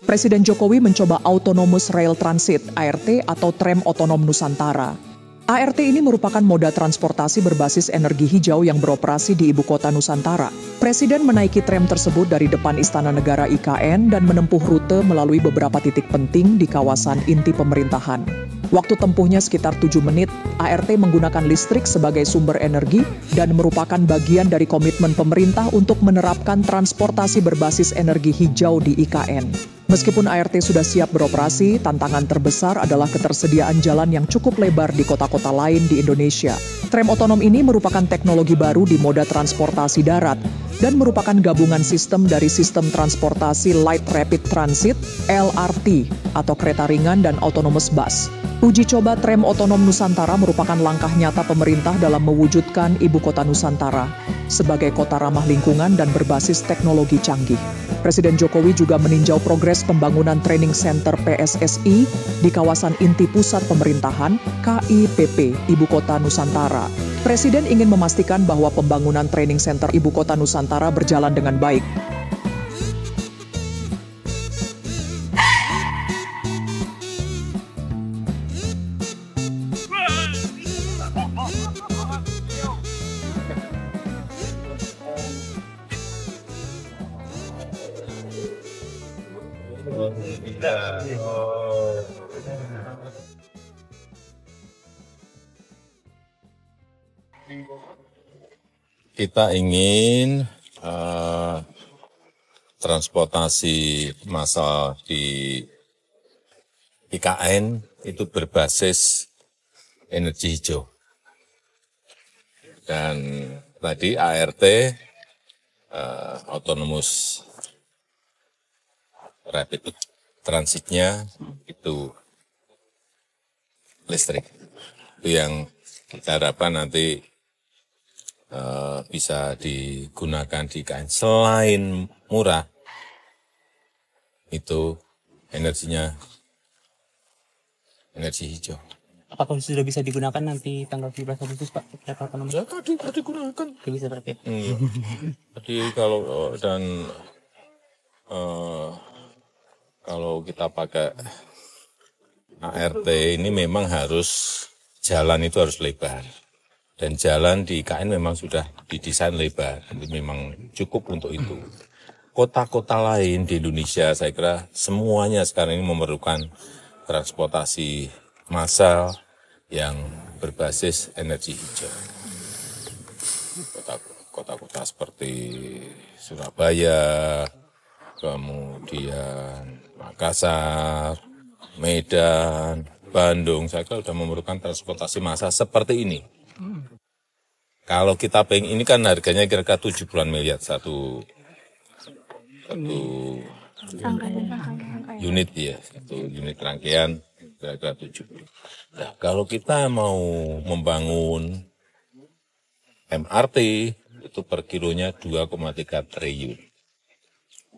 Presiden Jokowi mencoba Autonomous Rail Transit (ART) atau Tram Otonom Nusantara. ART ini merupakan moda transportasi berbasis energi hijau yang beroperasi di ibu kota Nusantara. Presiden menaiki tram tersebut dari depan Istana Negara IKN dan menempuh rute melalui beberapa titik penting di kawasan inti pemerintahan. Waktu tempuhnya sekitar 7 menit, ART menggunakan listrik sebagai sumber energi dan merupakan bagian dari komitmen pemerintah untuk menerapkan transportasi berbasis energi hijau di IKN. Meskipun ART sudah siap beroperasi, tantangan terbesar adalah ketersediaan jalan yang cukup lebar di kota-kota lain di Indonesia. Tram otonom ini merupakan teknologi baru di moda transportasi darat dan merupakan gabungan sistem dari sistem transportasi Light Rapid Transit (LRT) atau kereta ringan dan autonomous bus. Uji coba tram otonom Nusantara merupakan langkah nyata pemerintah dalam mewujudkan ibu kota Nusantara sebagai kota ramah lingkungan dan berbasis teknologi canggih. Presiden Jokowi juga meninjau progres pembangunan training center PSSI di kawasan inti pusat pemerintahan KIPP Ibu Kota Nusantara. Presiden ingin memastikan bahwa pembangunan training center Ibu Kota Nusantara berjalan dengan baik. Kita ingin transportasi massal di IKN itu berbasis energi hijau. Dan tadi ART, Autonomous Rapid Transitnya itu listrik. Itu yang kita harapkan nanti bisa digunakan di IKN. Selain murah, itu energinya energi hijau. Apakah sudah bisa digunakan nanti tanggal 17 Agustus, Pak? Ya, tadi digunakan. Bisa berarti. Tadi kalau kita pakai ART ini memang harus jalan itu harus lebar. Dan jalan di IKN memang sudah didesain lebar, jadi memang cukup untuk itu. Kota-kota lain di Indonesia saya kira semuanya sekarang ini memerlukan transportasi massal yang berbasis energi hijau. Kota-kota seperti Surabaya, kemudian Makassar, Medan, Bandung, saya kira sudah memerlukan transportasi massal seperti ini. Kalau kita pengen, ini kan harganya kira-kira 70-an miliar satu unit ya, satu unit rangkaian kira-kira 70. Nah, kalau kita mau membangun MRT itu per kilonya 2,3 triliun.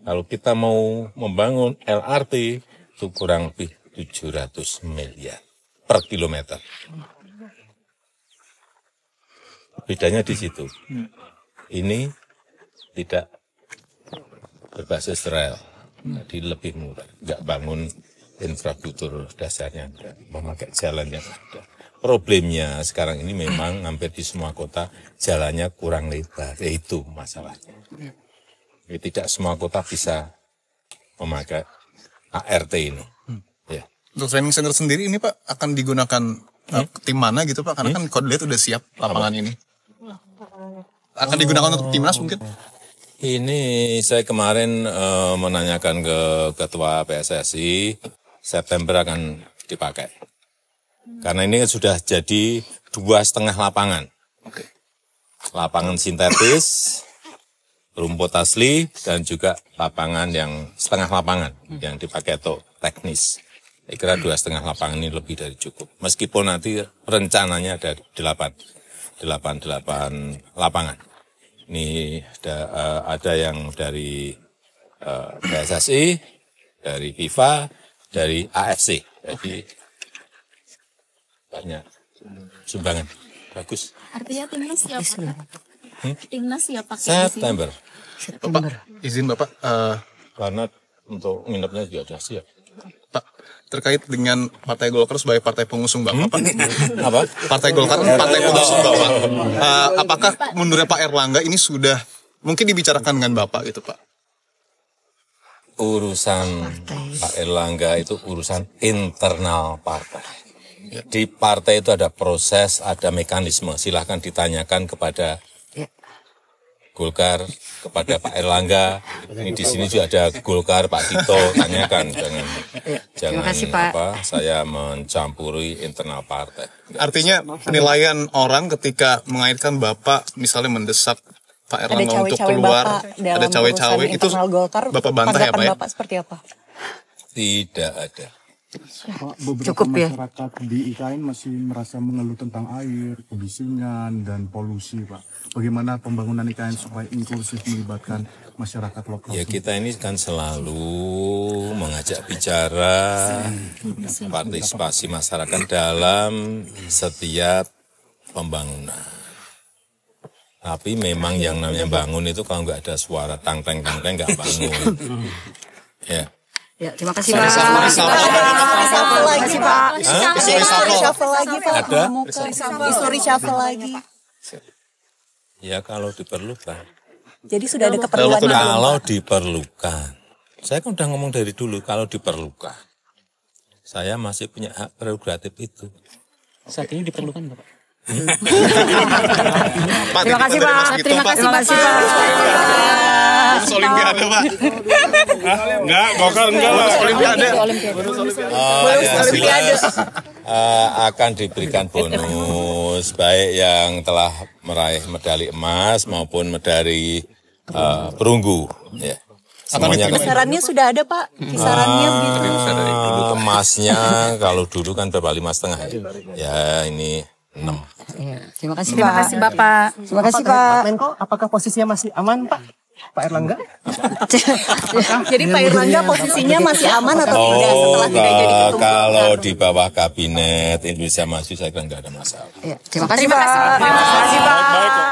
Kalau kita mau membangun LRT itu kurang lebih 700 miliar per kilometer. Bedanya di situ. Ini tidak berbasis rel, jadi lebih murah. Nggak bangun infrastruktur dasarnya, memakai jalan yang ada. Problemnya sekarang ini memang hampir di semua kota jalannya kurang lebar, itu masalahnya. Jadi tidak semua kota bisa memakai ART ini. Ya. Untuk training center sendiri ini Pak akan digunakan tim mana gitu Pak? Karena kan Kodelet udah siap lapangan ini. Akan digunakan untuk timnas mungkin? Ini saya kemarin menanyakan ke Ketua PSSI, September akan dipakai. Karena ini sudah jadi 2,5 lapangan. Lapangan sintetis, rumput asli, dan juga lapangan yang setengah lapangan yang dipakai untuk teknis. Saya kira 2,5 lapangan ini lebih dari cukup. Meskipun nanti rencananya ada 8 lapangan. Ini ada yang dari PSSI, dari FIFA, dari AFC. Jadi banyak sumbangan. Bagus. Artinya timnas siap, Pak? Timnas siap pakai September. Bapak, izin Bapak. Karena untuk nginepnya juga sudah siap. Pak, terkait dengan Partai Golkar sebagai partai pengusung Bapak, Pak. Apa? Partai Golkar partai pengusung Bapak. Apakah mundurnya Pak Erlangga ini sudah mungkin dibicarakan dengan Bapak gitu, Pak? Urusan Pak Erlangga itu urusan internal partai. Di partai itu ada proses, ada mekanisme. Silahkan ditanyakan kepada Golkar, kepada Pak Erlangga. Ini di sini juga ada Golkar, Pak Tito. Tanyakan, jangan saya mencampuri internal partai. Artinya penilaian orang ketika mengaitkan Bapak misalnya mendesak Pak Erlangga untuk keluar, ada cawe-cawe itu Golkar, Bapak bantah ya Pak ya? Bapak seperti apa? Tidak ada. Pak, beberapa masyarakat di IKN masih merasa mengeluh tentang air, kebisingan, dan polusi, Pak. Bagaimana pembangunan IKN supaya inklusif melibatkan masyarakat lokal? Ya kita ini kan selalu mengajak bicara partisipasi masyarakat dalam setiap pembangunan. Tapi memang yang namanya bangun itu kalau nggak ada suara tang-teng nggak bangun. Ya. Ya, terima kasih Pak. Reshuffle lagi Pak. Reshuffle lagi Pak. Ada? Reshuffle lagi. Ya kalau diperlukan. Jadi sudah ada keperluan. Kalau diperlukan. Saya kan udah ngomong dari dulu kalau diperlukan. Saya masih punya hak prerogatif itu. Saat ini diperlukan Bapak. Terima kasih Pak. Terima kasih Pak. Olimpiade Pak. Enggak, Golkar enggak lah. Olimpiade. Olimpiade. Akan diberikan bonus baik yang telah meraih medali emas maupun medali perunggu. Ya. Semuanya kisarannya sudah ada Pak. Kisarannya begitu. Emasnya kalau dulu kan berapa 5,5 ya ini 6. Terima kasih Bapak. Terima kasih Pak. Menko, apakah posisinya masih aman Pak? Pak Erlangga? Jadi Pak Erlangga posisinya masih aman atau tidak setelah tidak jadi ketua? Kalau di bawah kabinet Indonesia Maju saya kira nggak ada masalah. Terima kasih Pak. Terima kasih Pak.